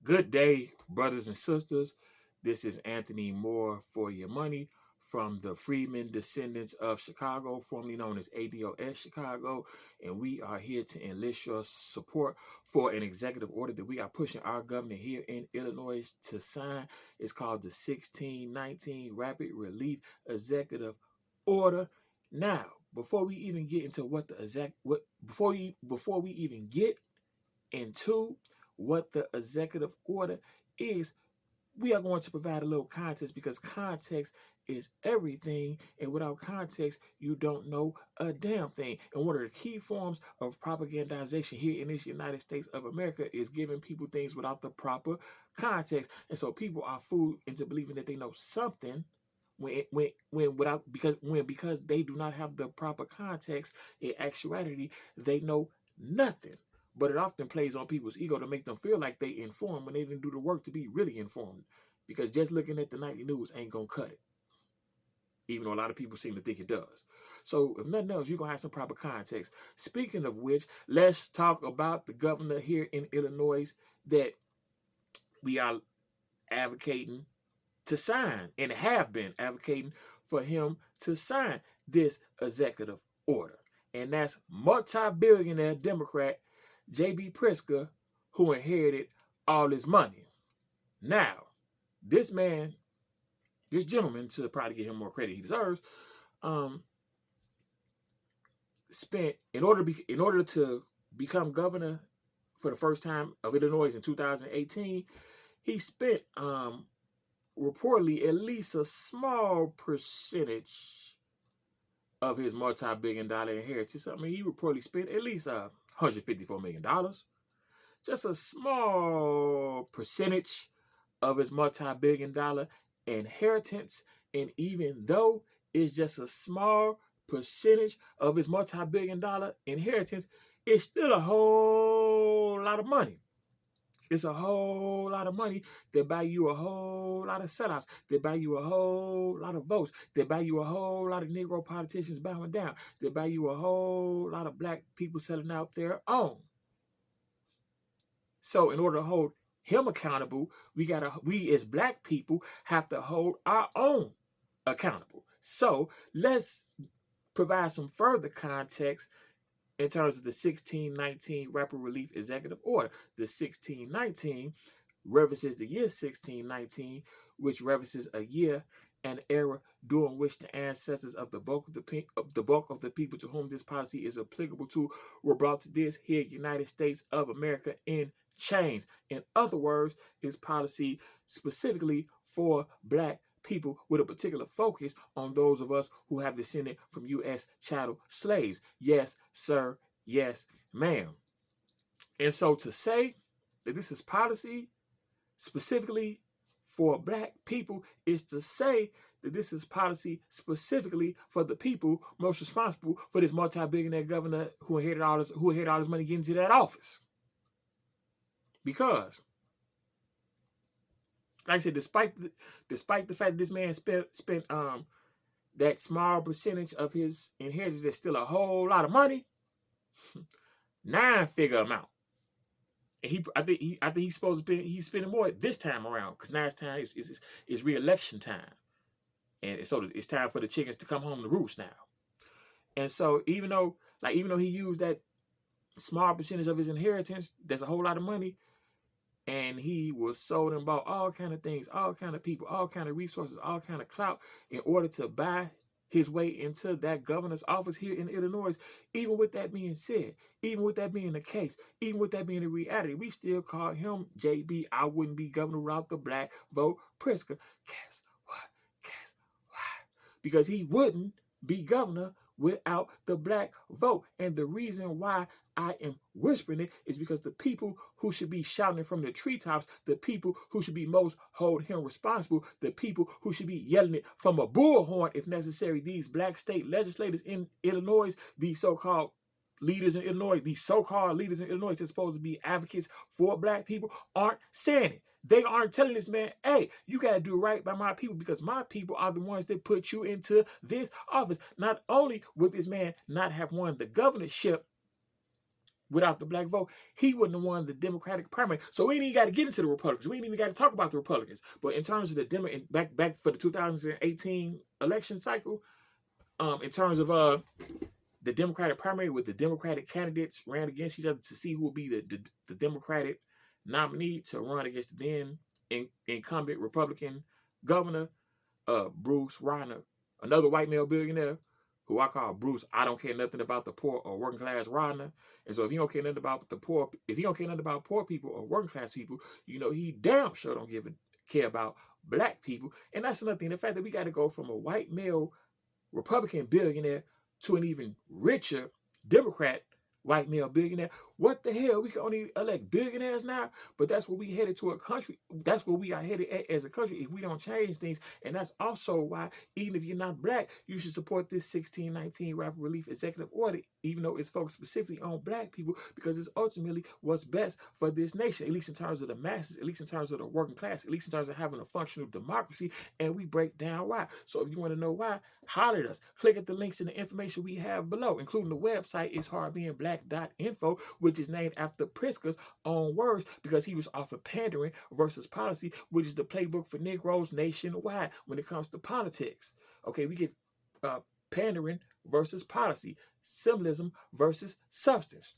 Good day, brothers and sisters. This is Anthony Moore for your money from the Freedmen Descendants of Chicago, formerly known as ADOS Chicago, and we are here to enlist your support for an executive order that we are pushing our governor here in Illinois to sign. It's called the 1619 Rapid Relief Executive Order. Now, before we even get into before we even get into what the executive order is, we are going to provide a little context because context is everything, and without context, you don't know a damn thing. And one of the key forms of propagandization here in this United States of America is giving people things without the proper context, and so people are fooled into believing that they know something because they do not have the proper context. In actuality, they know nothing. But it often plays on people's ego to make them feel like they informed when they didn't do the work to be really informed. Because just looking at the nightly news ain't gonna cut it. Even though a lot of people seem to think it does. So if nothing else, you're gonna have some proper context. Speaking of which, let's talk about the governor here in Illinois that we are advocating to sign and have been advocating for him to sign this executive order. And that's multi-billionaire Democrat J.B. Pritzker, who inherited all his money. Now, this gentleman, to probably give him more credit he deserves, spent in order to become governor for the first time of Illinois in 2018, he spent reportedly at least a small percentage of his multi-billion-dollar inheritance. I mean, he reportedly spent at least $154 million. Just a small percentage of his multi-billion-dollar inheritance. And even though it's just a small percentage of his multi-billion-dollar inheritance, it's still a whole lot of money. It's a whole lot of money that buy you a whole lot of sellouts, that buy you a whole lot of votes, that buy you a whole lot of Negro politicians bowing down, that buy you a whole lot of black people selling out their own. So in order to hold him accountable, we as black people have to hold our own accountable. So let's provide some further context in terms of the 1619 Rapid Relief Executive Order. The 1619 references the year 1619, which references a year and era during which the ancestors of the bulk of the people to whom this policy is applicable to were brought to this here United States of America in chains. In other words, it's policy specifically for black people with a particular focus on those of us who have descended from U.S. chattel slaves. Yes, sir. Yes, ma'am. And so to say that this is policy specifically for black people is to say that this is policy specifically for the people most responsible for this multi-billionaire governor who inherited all his money getting to that office. Because, like I said, despite the fact that this man spent that small percentage of his inheritance, that's still a whole lot of money, 9-figure amount. And I think he's supposed to he's spending more this time around because now it's time is re-election time, and so it's time for the chickens to come home to roost now. And so even though he used that small percentage of his inheritance, that's a whole lot of money. And he was sold and bought all kind of things, all kind of people, all kind of resources, all kind of clout in order to buy his way into that governor's office here in Illinois. Even with that being said, even with that being the case, even with that being the reality, we still call him JB. I wouldn't be governor without the black vote. Pritzker. Guess what? Guess what? Because he wouldn't be governor without the black vote. And the reason why I am whispering it is because the people who should be shouting from the treetops, the people who should be most hold him responsible, the people who should be yelling it from a bullhorn if necessary, these black state legislators in Illinois, these so-called leaders in Illinois, these so-called leaders in Illinois that's supposed to be advocates for black people, aren't saying it. They aren't telling this man, hey, you got to do right by my people because my people are the ones that put you into this office. Not only would this man not have won the governorship without the black vote, he wouldn't have won the Democratic primary. So we ain't even got to get into the Republicans. We ain't even got to talk about the Republicans. But in terms of the back for the 2018 election cycle, in terms of the Democratic primary, with the Democratic candidates ran against each other to see who would be the Democratic nominee to run against the then incumbent Republican governor, Bruce Rauner, another white male billionaire, who I call Bruce. I don't care nothing about the poor or working class Rauner. And so if he don't care nothing about the poor, if he don't care nothing about poor people or working class people, you know, he damn sure don't care about black people. And that's another thing. The fact that we got to go from a white male Republican billionaire to an even richer Democrat white male billionaire. What the hell? We can only elect billionaires now, but that's where we headed to a country. That's where we are headed at as a country if we don't change things. And that's also why, even if you're not black, you should support this 1619 rapid relief executive order, even though it's focused specifically on black people, because it's ultimately what's best for this nation, at least in terms of the masses, at least in terms of the working class, at least in terms of having a functional democracy. And we break down why. So if you want to know why, holler at us. Click at the links in the information we have below, including the website ishardbeingblack.info, which is named after Pritzker's own words, because he was offered pandering versus policy, which is the playbook for Negroes nationwide when it comes to politics. Okay, we get pandering versus policy, symbolism versus substance.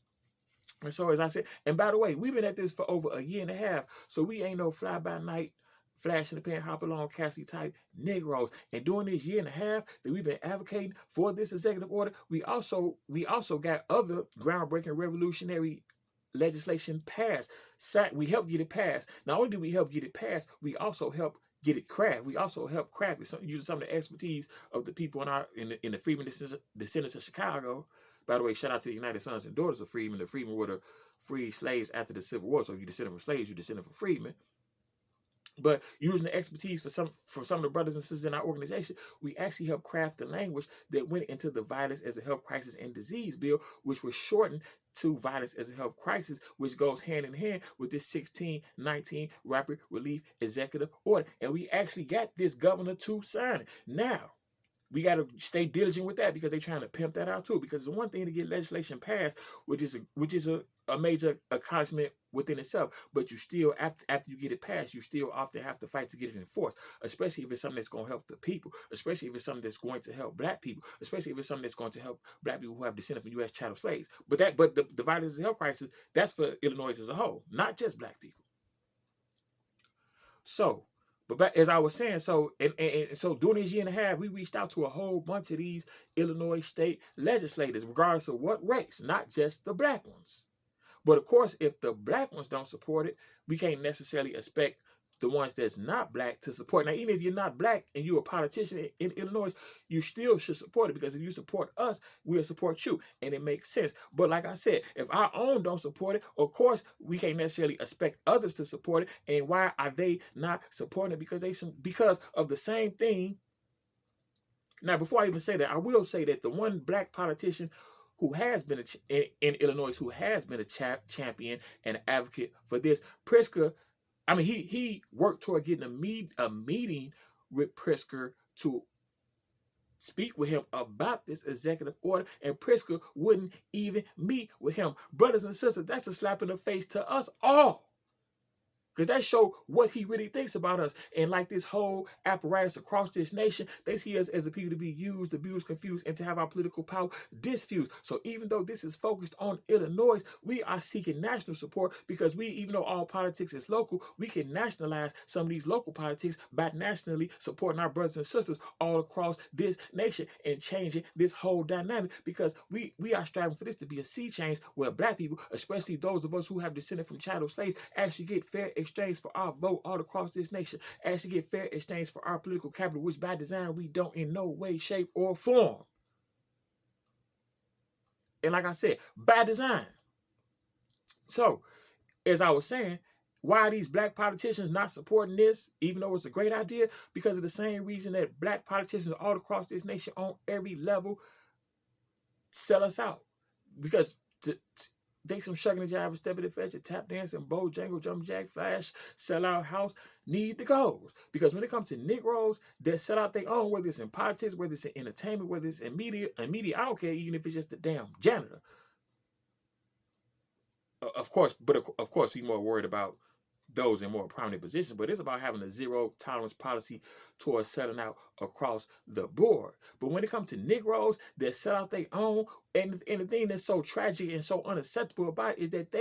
And so, as I said, and by the way, we've been at this for over a year and a half, so we ain't no fly-by-night, flash in the pan, hop along, Cassidy type Negroes. And during this year and a half that we've been advocating for this executive order, we also got other groundbreaking revolutionary legislation passed. We helped get it passed. Not only did we help get it passed, we also helped get it crafted. We also helped craft it, using some of the expertise of the people in the Freedmen descendants of Chicago. By the way, shout out to the United Sons and Daughters of Freedmen. The Freedmen were the free slaves after the Civil War. So if you descended from slaves, you descended from freedmen. But using the expertise from some of the brothers and sisters in our organization, we actually helped craft the language that went into the Violence as a Health Crisis and Disease Bill, which was shortened to Violence as a Health Crisis, which goes hand in hand with this 1619 Rapid Relief Executive Order. And we actually got this governor to sign it. Now, we got to stay diligent with that, because they're trying to pimp that out too. Because it's one thing to get legislation passed, which is a major accomplishment within itself. But you still, after you get it passed, you still often have to fight to get it enforced. Especially if it's something that's going to help the people. Especially if it's something that's going to help black people. Especially if it's something that's going to help black people who have descended from U.S. chattel slaves. But the violence and health crisis, that's for Illinois as a whole, not just black people. So. But as I was saying, so during this year and a half, we reached out to a whole bunch of these Illinois state legislators, regardless of what race, not just the black ones. But of course, if the black ones don't support it, we can't necessarily expect the ones that's not black to support. Now, even if you're not black and you're a politician in Illinois, you still should support it, because if you support us, we'll support you, and it makes sense. But like I said, if our own don't support it, of course, we can't necessarily expect others to support it. And why are they not supporting it? Because of the same thing. Now, before I even say that, I will say that the one black politician who has been in Illinois, who has been a champion and an advocate for this, Pritzker. I mean, he worked toward getting a meeting with Pritzker to speak with him about this executive order, and Pritzker wouldn't even meet with him. Brothers and sisters, that's a slap in the face to us all. Because that shows what he really thinks about us. And like this whole apparatus across this nation, they see us as a people to be used, abused, confused, and to have our political power diffused. So even though this is focused on Illinois, we are seeking national support, because even though all politics is local, we can nationalize some of these local politics by nationally supporting our brothers and sisters all across this nation and changing this whole dynamic, because we are striving for this to be a sea change where black people, especially those of us who have descended from chattel slaves, actually get fair exchange for our vote all across this nation, actually get fair exchange for our political capital, which by design we don't in no way, shape, or form. And like I said, by design. So, as I was saying, why are these black politicians not supporting this, even though it's a great idea? Because of the same reason that black politicians all across this nation on every level sell us out. Because they some shucking and jiving, stepping the fetch, tap dancing, bow, jangle, jump jack, flash, sell out house, need the goals. Because when it comes to Negroes that sell out their own, whether it's in politics, whether it's in entertainment, whether it's in media, I don't care, even if it's just the damn janitor. Of course, but of course, we're more worried about those in more prominent positions, but it's about having a zero tolerance policy towards selling out across the board. But when it comes to Negroes that sell out their own, and the thing that's so tragic and so unacceptable about it is that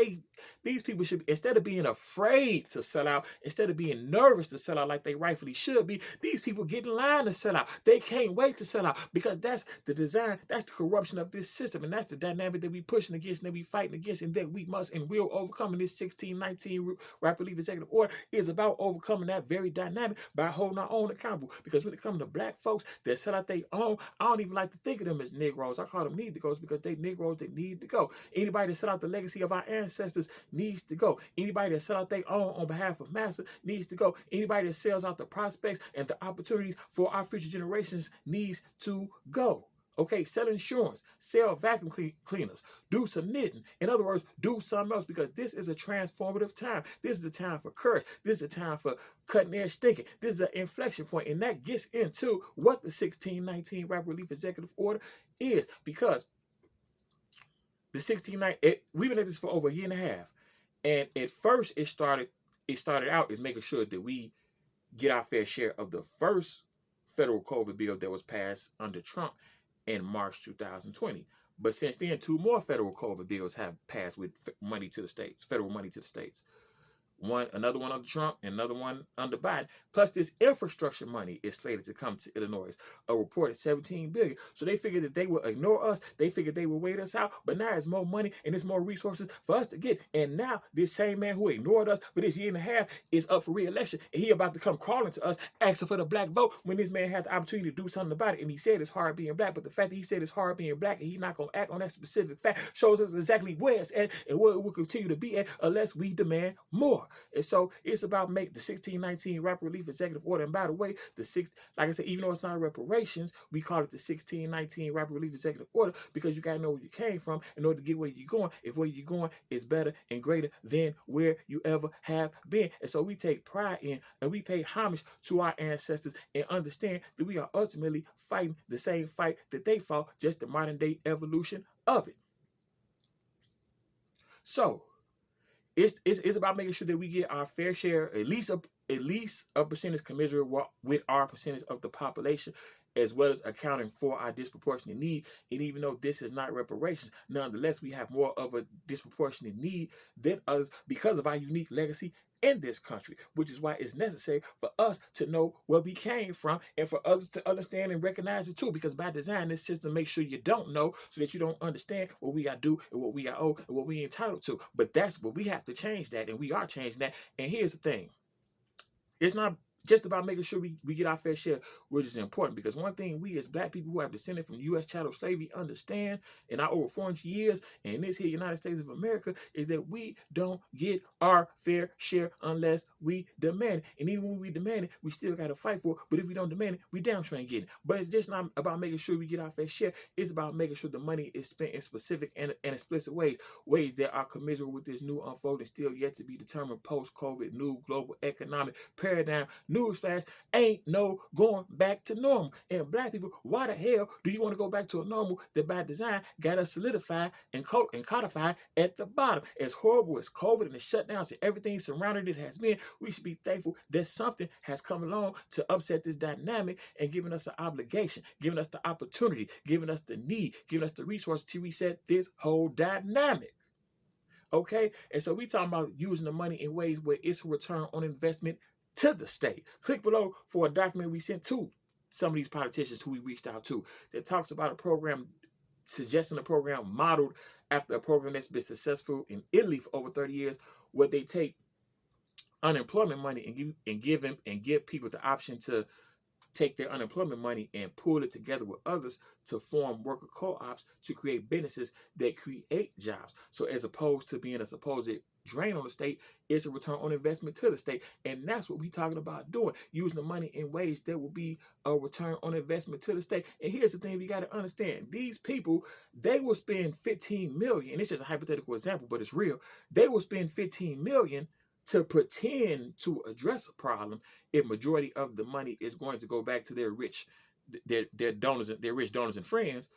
these people should, instead of being afraid to sell out, instead of being nervous to sell out like they rightfully should be, these people get in line to sell out. They can't wait to sell out because that's the design, that's the corruption of this system, and that's the dynamic that we pushing against and that we fighting against, and that we must and will overcome in this 1619 rapid relief executive order is about overcoming that very dynamic by holding our own accountable. Because when it comes to black folks that sell out their own, I don't even like to think of them as Negroes. I call them need to goes because they Negroes that need to go. Anybody that sell out the legacy of our ancestors needs to go. Anybody that sell out their own on behalf of massa needs to go. Anybody that sells out the prospects and the opportunities for our future generations needs to go. Okay, sell insurance, sell vacuum cleaners, do some knitting. In other words, do something else, because this is a transformative time. This is a time for courage. This is a time for cutting edge thinking. This is an inflection point, and that gets into what the 1619 Rapid Relief Executive Order is, because the 1619, we've been at this for over a year and a half, and at first it started out as making sure that we get our fair share of the first federal COVID bill that was passed under Trump in March 2020. But since then, 2 more federal COVID bills have passed with money to the states, federal money to the states. Another one under Trump, and another one under Biden. Plus, this infrastructure money is slated to come to Illinois, a reported $17 billion. So they figured that they would ignore us. They figured they would wait us out. But now it's more money and it's more resources for us to get. And now this same man who ignored us for this year and a half is up for re-election. And he about to come crawling to us, asking for the black vote, when this man had the opportunity to do something about it. And he said it's hard being black. But the fact that he said it's hard being black and he's not going to act on that specific fact shows us exactly where it's at and where it will continue to be at unless we demand more. And so it's about make the 1619 Rapid Relief Executive Order. And by the way, like I said, even though it's not reparations, we call it the 1619 Rapid Relief Executive Order because you gotta know where you came from in order to get where you're going. If where you're going is better and greater than where you ever have been. And so we take pride in and we pay homage to our ancestors and understand that we are ultimately fighting the same fight that they fought, just the modern day evolution of it. So it's about making sure that we get our fair share, at least a percentage commensurate with our percentage of the population, as well as accounting for our disproportionate need. And even though this is not reparations, nonetheless, we have more of a disproportionate need than others because of our unique legacy in this country, which is why it's necessary for us to know where we came from and for others to understand and recognize it too, because by design, this system makes sure you don't know so that you don't understand what we got to do and what we got owe and what we entitled to. But that's what we have to change that, and we are changing that. And here's the thing. It's not just about making sure we get our fair share, which is important, because one thing we as black people who have descended from U.S. chattel slavery understand in our over 400 years and in this here United States of America is that we don't get our fair share unless we demand it. And even when we demand it, we still got to fight for it. But if we don't demand it, we damn sure ain't getting it. But it's just not about making sure we get our fair share. It's about making sure the money is spent in specific and explicit ways that are commensurate with this new unfolding, still yet to be determined post-COVID, new global economic paradigm. Newsflash, ain't no going back to normal. And black people, why the hell do you want to go back to a normal that by design got us solidified and codified at the bottom? As horrible as COVID and the shutdowns and everything surrounding it has been, we should be thankful that something has come along to upset this dynamic and giving us an obligation, giving us the opportunity, giving us the need, giving us the resources to reset this whole dynamic. Okay? And so we talking about using the money in ways where it's a return on investment to the state. Click below for a document we sent to some of these politicians who we reached out to that talks about a program, suggesting a program modeled after a program that's been successful in Italy for over 30 years, where they take unemployment money and give people the option to take their unemployment money and pool it together with others to form worker co-ops to create businesses that create jobs. So as opposed to being a supposed drain on the state, it's a return on investment to the state. And that's what we're talking about doing, using the money in ways that will be a return on investment to the state. And here's the thing we got to understand. These people, they will spend $15 million, and it's just a hypothetical example, but it's real. They will spend $15 million to pretend to address a problem if majority of the money is going to go back to their rich donors, their rich donors and friends,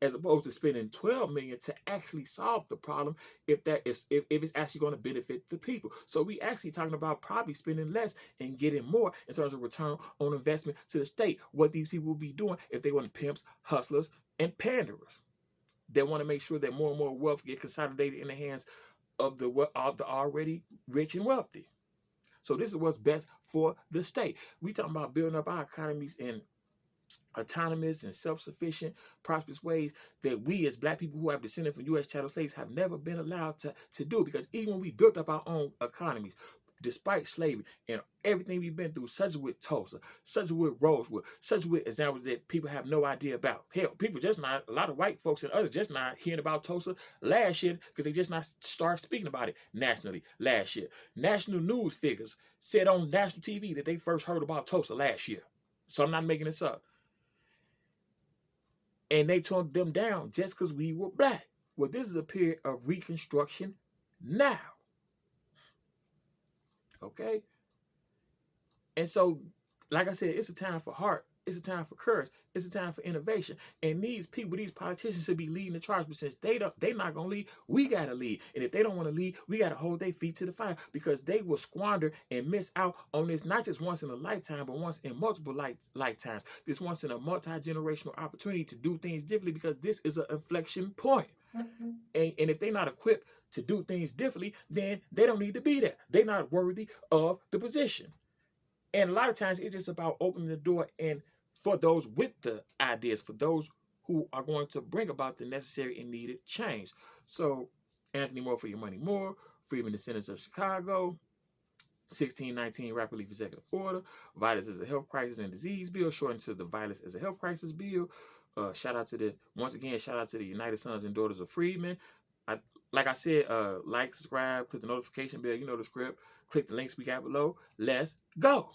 as opposed to spending $12 million to actually solve the problem if it's actually going to benefit the people. So we actually talking about probably spending less and getting more in terms of return on investment to the state. What these people will be doing if they want pimps, hustlers, and panderers. They want to make sure that more and more wealth get consolidated in the hands of the already rich and wealthy. So this is what's best for the state. We talking about building up our economies in autonomous and self-sufficient, prosperous ways that we as black people who have descended from U.S. chattel slaves have never been allowed to do. Because even when we built up our own economies, despite slavery and everything we've been through, such as with Tulsa, such as with Rosewood, such as with examples that people have no idea about. Hell, people just not, a lot of white folks and others just not hearing about Tulsa last year because they just not start speaking about it nationally last year. National news figures said on national TV that they first heard about Tulsa last year. So I'm not making this up. And they turned them down just because we were black. Well, this is a period of reconstruction now. Okay? And so, like I said, it's a time for heart. It's a time for courage. It's a time for innovation. And these people, these politicians should be leading the charge. But since they're not going to lead, we got to lead. And if they don't want to lead, we got to hold their feet to the fire because they will squander and miss out on this, not just once in a lifetime, but once in multiple lifetimes. This once in a multi-generational opportunity to do things differently because this is an inflection point. Mm-hmm. And if they're not equipped to do things differently, then they don't need to be there. They're not worthy of the position. And a lot of times it's just about opening the door and for those with the ideas, for those who are going to bring about the necessary and needed change. So Anthony Moore for Your Money More, Freedom in the Centers of Chicago, 1619 Rapid Relief Executive Order, Violence as a Health Crisis and Disease Bill, shortened to the Violence as a Health Crisis Bill. Shout out to the United Sons and Daughters of Freedmen. Like I said, like, subscribe, click the notification bell, you know the script, click the links we got below. Let's go.